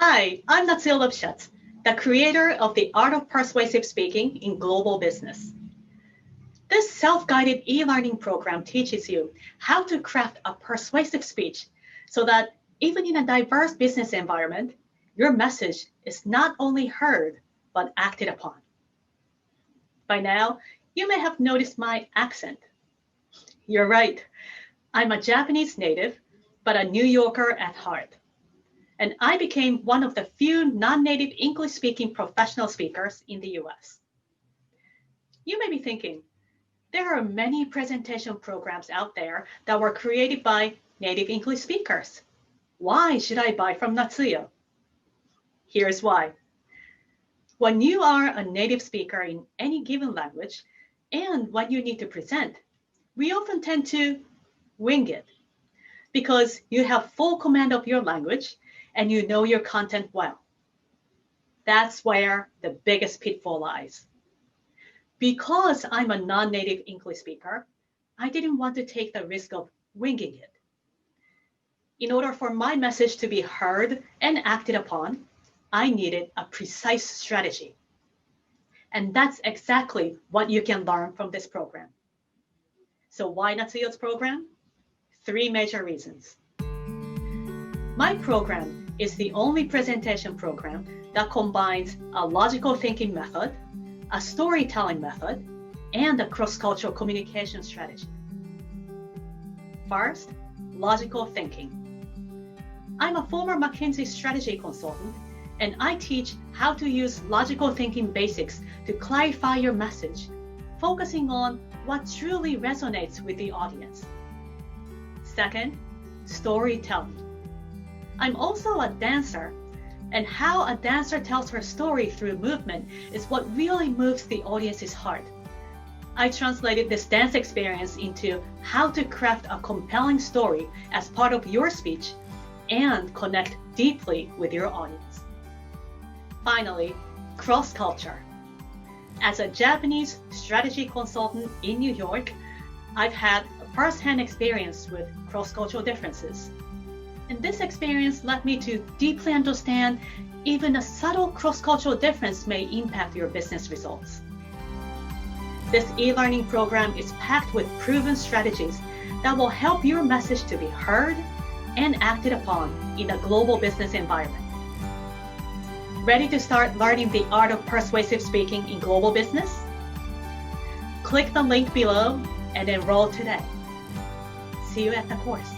Hi, I'm Natsuya Lipschutz, the creator of the Art of Persuasive Speaking in Global Business. This self-guided e-learning program teaches you how to craft a persuasive speech so that even in a diverse business environment, your message is not only heard, but acted upon. By now, you may have noticed my accent. You're right, I'm a Japanese native, but a New Yorker at heart. And I became one of the few non-native English-speaking professional speakers in the US. You may be thinking, there are many presentation programs out there that were created by native English speakers. Why should I buy from Natsuya? Here's why. When you are a native speaker in any given language and when you need to present, we often tend to wing it because you have full command of your language and you know your content well. That's where the biggest pitfall lies. Because I'm a non-native English speaker, I didn't want to take the risk of winging it. In order for my message to be heard and acted upon, I needed a precise strategy. And that's exactly what you can learn from this program. So why Natsuya's program? 3 major reasons. My program is the only presentation program that combines a logical thinking method, a storytelling method, and a cross-cultural communication strategy. First, logical thinking. I'm a former McKinsey strategy consultant, and I teach how to use logical thinking basics to clarify your message, focusing on what truly resonates with the audience. Second, storytelling. I'm also a dancer, and how a dancer tells her story through movement is what really moves the audience's heart. I translated this dance experience into how to craft a compelling story as part of your speech and connect deeply with your audience. Finally, cross-culture. As a Japanese strategy consultant in New York, I've had a first-hand experience with cross-cultural differences. And this experience led me to deeply understand even a subtle cross-cultural difference may impact your business results. This e-learning program is packed with proven strategies that will help your message to be heard and acted upon in a global business environment. Ready to start learning the art of persuasive speaking in global business? Click the link below and enroll today. See you at the course.